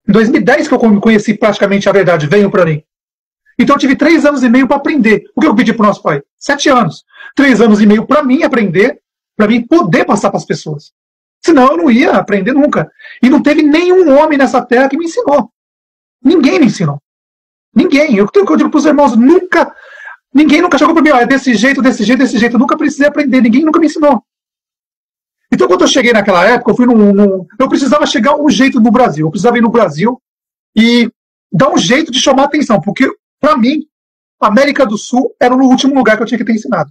Em 2010 que eu conheci praticamente a verdade, veio para mim. Então eu tive 3 anos e meio para aprender. O que eu pedi para o nosso pai? 7 anos. 3 anos e meio para mim aprender, para mim poder passar para as pessoas. Senão eu não ia aprender nunca. E não teve nenhum homem nessa terra que me ensinou. Ninguém me ensinou. Ninguém. Eu digo para os irmãos, ninguém nunca chegou para mim, é desse jeito, desse jeito, desse jeito. Eu nunca precisei aprender, ninguém nunca me ensinou. Então quando eu cheguei naquela época, eu fui eu precisava chegar um jeito no Brasil. Eu precisava ir no Brasil e dar um jeito de chamar a atenção. Porque, para mim, a América do Sul era o último lugar que eu tinha que ter ensinado.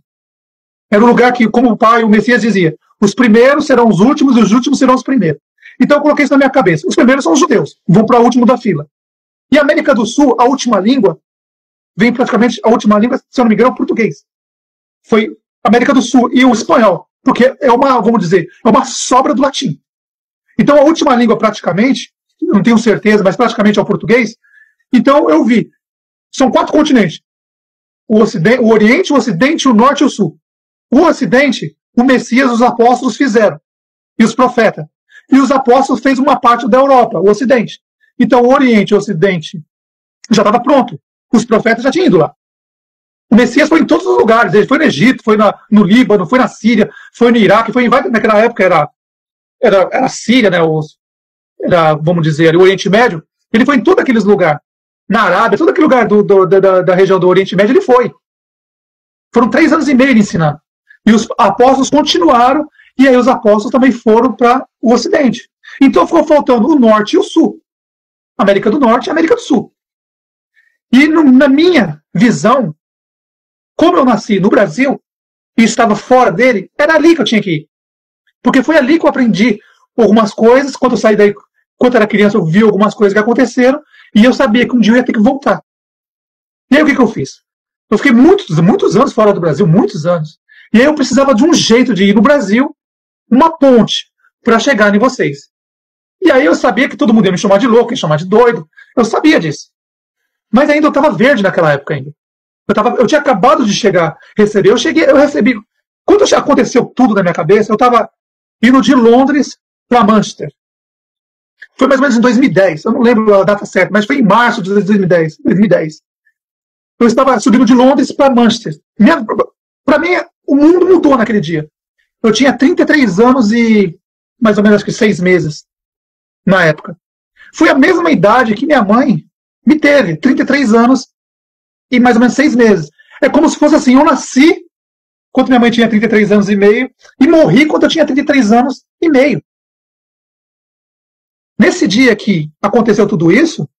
Era o lugar que, como o pai, o Messias dizia, os primeiros serão os últimos e os últimos serão os primeiros. Então eu coloquei isso na minha cabeça. Os primeiros são os judeus, vão para o último da fila. E a América do Sul, a última língua, vem praticamente, a última língua, se eu não me engano, é o português. Foi América do Sul e o espanhol, porque é uma, vamos dizer, é uma sobra do latim. Então a última língua praticamente, não tenho certeza, mas praticamente é o português. Então eu vi, são 4 continentes. O Oriente, o Ocidente, o Norte e o Sul. O Ocidente, o Messias, os apóstolos fizeram, e os profetas. E os apóstolos fez uma parte da Europa, o Ocidente. Então o Oriente e o Ocidente já estava pronto. Os profetas já tinham ido lá. O Messias foi em todos os lugares. Ele foi no Egito, foi no Líbano, foi na Síria, foi no Iraque, foi em vários. Naquela época era a Síria, né? Era, vamos dizer, o Oriente Médio. Ele foi em todos aqueles lugares. Na Arábia, todo aquele lugar da região do Oriente Médio, ele foi. Foram 3 anos e meio ensinando. E os apóstolos continuaram, e aí os apóstolos também foram para o Ocidente. Então ficou faltando o Norte e o Sul. América do Norte e América do Sul. E na minha visão, como eu nasci no Brasil e estava fora dele, era ali que eu tinha que ir. Porque foi ali que eu aprendi algumas coisas. Quando eu saí daí, quando eu era criança, eu vi algumas coisas que aconteceram e eu sabia que um dia eu ia ter que voltar. E aí o que eu fiz? Eu fiquei muitos anos fora do Brasil, muitos anos. E aí eu precisava de um jeito de ir no Brasil, uma ponte, para chegar em vocês. E aí eu sabia que todo mundo ia me chamar de louco, ia me chamar de doido. Eu sabia disso. Mas ainda eu estava verde naquela época ainda. Eu tinha acabado de chegar, eu recebi. Quando aconteceu tudo na minha cabeça, eu estava indo de Londres para Manchester. Foi mais ou menos em 2010, eu não lembro a data certa, mas foi em março de 2010. Eu estava subindo de Londres para Manchester. Para mim, o mundo mudou naquele dia. Eu tinha 33 anos e mais ou menos acho que 6 meses na época. Foi a mesma idade que minha mãe me teve, 33 anos e mais ou menos 6 meses. É como se fosse assim, eu nasci quando minha mãe tinha 33 anos e meio e morri quando eu tinha 33 anos e meio. Nesse dia que aconteceu tudo isso,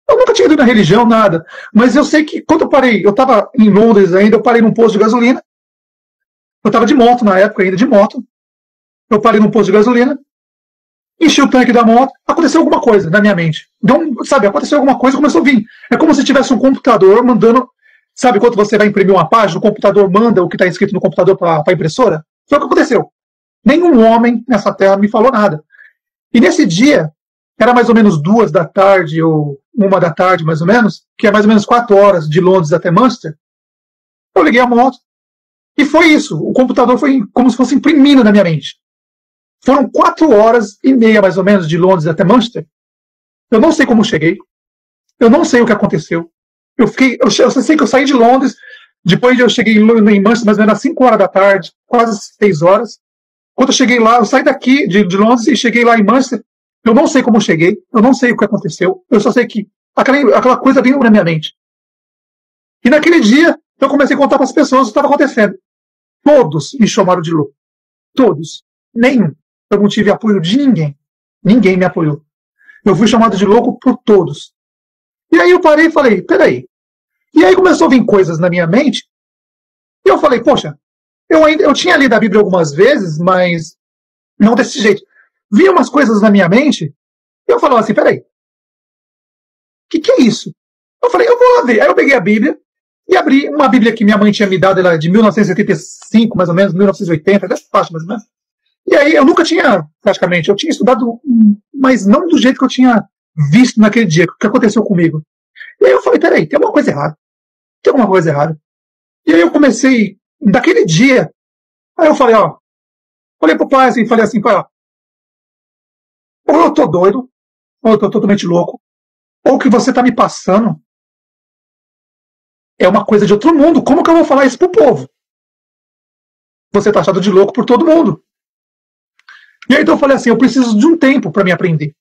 eu nunca tinha ido na religião, nada. Mas eu sei que quando eu estava em Londres ainda, eu parei num posto de gasolina. Eu estava de moto na época ainda, de moto. Eu parei num posto de gasolina, enchi o tanque da moto, aconteceu alguma coisa na minha mente. Aconteceu alguma coisa, começou a vir. É como se tivesse um computador mandando. Sabe quando você vai imprimir uma página, o computador manda o que está escrito no computador para a impressora? Foi o que aconteceu. Nenhum homem nessa terra me falou nada. E nesse dia, era mais ou menos 2 da tarde, ou 1 da tarde, mais ou menos, que é mais ou menos 4 horas de Londres até Manchester. Eu liguei a moto. E foi isso. O computador foi como se fosse imprimindo na minha mente. Foram 4 horas e meia, mais ou menos, de Londres até Manchester. Eu não sei como cheguei. Eu não sei o que aconteceu. Eu sei que eu saí de Londres, depois eu cheguei em Manchester mais ou menos às 5 horas da tarde, quase 6 horas. Quando eu cheguei lá, eu saí daqui de Londres e cheguei lá em Manchester. Eu não sei como cheguei, eu não sei o que aconteceu. Eu só sei que aquela coisa veio na minha mente. E naquele dia, eu comecei a contar para as pessoas o que estava acontecendo. Todos me chamaram de louco. Todos. Nenhum. Eu não tive apoio de ninguém. Ninguém me apoiou. Eu fui chamado de louco por todos. E aí eu parei e falei, peraí. E aí começou a vir coisas na minha mente. E eu falei, poxa, eu tinha lido a Bíblia algumas vezes, mas não desse jeito. Vi umas coisas na minha mente. E eu falava assim, peraí. O que é isso? Eu falei, eu vou lá ver. Aí eu peguei a Bíblia e abri uma Bíblia que minha mãe tinha me dado, ela é de 1975, mais ou menos, 1980, dessa faixa mais ou menos. E aí eu nunca tinha, praticamente, eu tinha estudado, mas não do jeito que eu tinha visto naquele dia, o que aconteceu comigo. E aí eu falei, peraí, tem alguma coisa errada. Tem alguma coisa errada. E aí eu comecei, daquele dia, aí eu falei, falei pro pai assim, pai, ou eu tô doido, ou eu estou totalmente louco, ou o que você está me passando é uma coisa de outro mundo. Como que eu vou falar isso pro povo? Você está achado de louco por todo mundo. E aí então eu falei assim, eu preciso de um tempo para me aprender.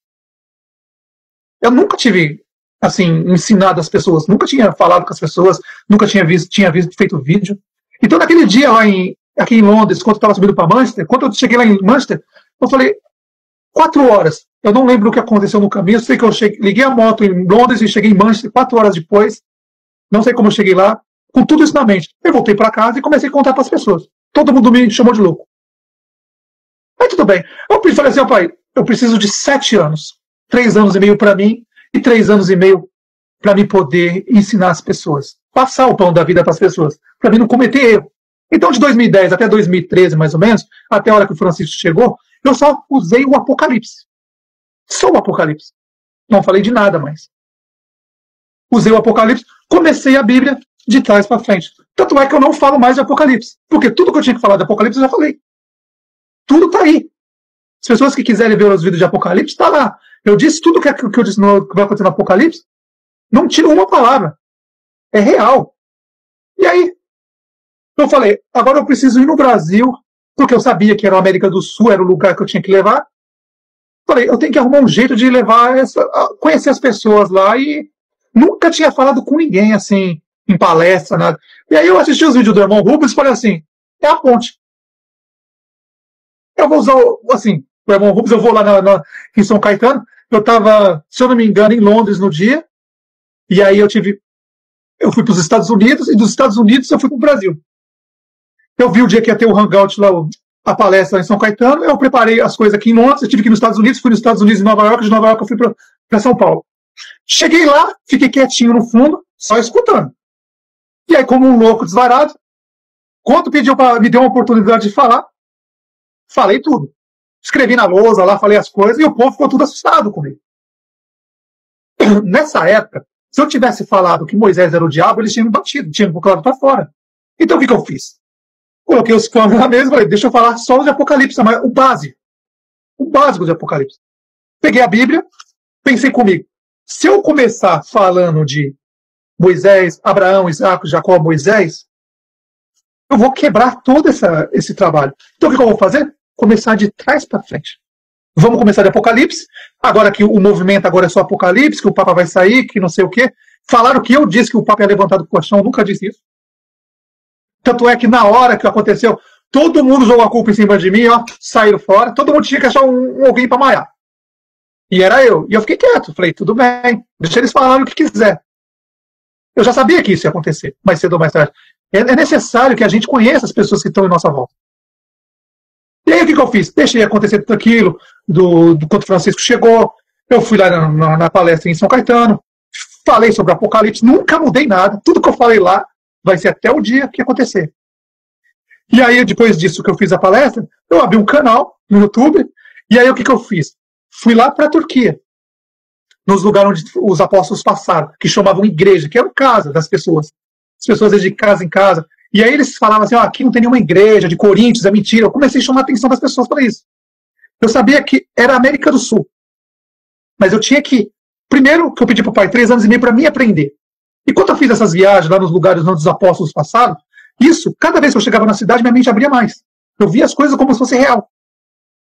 Eu nunca tive, assim, ensinado as pessoas, nunca tinha falado com as pessoas, nunca tinha visto feito vídeo. Então naquele dia lá aqui em Londres, quando eu estava subindo para Manchester, quando eu cheguei lá em Manchester, eu falei, 4 horas. Eu não lembro o que aconteceu no caminho, eu sei que eu liguei a moto em Londres e cheguei em Manchester 4 horas depois. Não sei como eu cheguei lá, com tudo isso na mente. Eu voltei para casa e comecei a contar para as pessoas. Todo mundo me chamou de louco. Mas tudo bem. Eu falei assim, pai, eu preciso de 7 anos. 3 anos e meio para mim e 3 anos e meio para me poder ensinar as pessoas. Passar o pão da vida para as pessoas. Para mim não cometer erro. Então, de 2010 até 2013, mais ou menos, até a hora que o Francisco chegou, eu só usei o Apocalipse. Só o Apocalipse. Não falei de nada mais. Usei o Apocalipse, comecei a Bíblia de trás para frente. Tanto é que eu não falo mais de Apocalipse. Porque tudo que eu tinha que falar de Apocalipse eu já falei. Tudo está aí. As pessoas que quiserem ver os vídeos de Apocalipse, está lá. Eu disse tudo que eu disse que vai acontecer no Apocalipse. Não tiro uma palavra. É real. E aí? Eu falei, agora eu preciso ir no Brasil, porque eu sabia que era a América do Sul, era o lugar que eu tinha que levar. Falei, eu tenho que arrumar um jeito de levar conhecer as pessoas lá, e nunca tinha falado com ninguém, assim, em palestra, nada. E aí eu assisti os vídeos do irmão Rubens e falei assim, é a ponte. Eu vou usar, assim, o irmão Rubens, eu vou lá em São Caetano, eu estava, se eu não me engano, em Londres no dia, e aí eu fui para os Estados Unidos, e dos Estados Unidos eu fui para o Brasil. Eu vi o dia que ia ter o hangout lá, a palestra em São Caetano, eu preparei as coisas aqui em Londres, eu tive que ir nos Estados Unidos, fui nos Estados Unidos e Nova York, de Nova York eu fui para São Paulo. Cheguei lá, fiquei quietinho no fundo, só escutando. E aí, como um louco desvarado, quando me deu uma oportunidade de falar, falei tudo. Escrevi na lousa lá, falei as coisas, e o povo ficou tudo assustado comigo. Nessa época, se eu tivesse falado que Moisés era o diabo, eles tinham me batido, tinham me colocado para fora. Então o que eu fiz? Coloquei os planos na mesa e falei, deixa eu falar só de Apocalipse, mas o básico de Apocalipse. Peguei a Bíblia, pensei comigo, se eu começar falando de Moisés, Abraão, Isaac, Jacó, Moisés, eu vou quebrar todo esse trabalho. Então o que eu vou fazer? Começar de trás para frente. Vamos começar de Apocalipse, agora que o movimento agora é só Apocalipse, que o Papa vai sair, que não sei o quê. Falaram que eu disse que o Papa ia levantar do colchão, eu nunca disse isso. Tanto é que na hora que aconteceu, todo mundo jogou a culpa em cima de mim, ó, saíram fora, todo mundo tinha que achar alguém para maiar. E era eu. E eu fiquei quieto, falei, tudo bem, deixa eles falarem o que quiser. Eu já sabia que isso ia acontecer, mais cedo ou mais tarde. É necessário que a gente conheça as pessoas que estão em nossa volta. E aí o que eu fiz? Deixei acontecer tudo aquilo, quando o Francisco chegou, eu fui lá na palestra em São Caetano, falei sobre o Apocalipse, nunca mudei nada, tudo que eu falei lá vai ser até o dia que acontecer. E aí, depois disso que eu fiz a palestra, eu abri um canal no YouTube, e aí o que eu fiz? Fui lá para a Turquia, nos lugares onde os apóstolos passaram, que chamavam igreja, que era casa das pessoas. As pessoas iam de casa em casa. E aí eles falavam assim, aqui não tem nenhuma igreja, de Coríntios, é mentira. Eu comecei a chamar a atenção das pessoas para isso. Eu sabia que era a América do Sul. Mas eu tinha que, primeiro que eu pedi para o pai 3 anos e meio para mim aprender. E quando eu fiz essas viagens lá nos lugares onde os apóstolos passaram, isso, cada vez que eu chegava na cidade, minha mente abria mais. Eu via as coisas como se fosse real.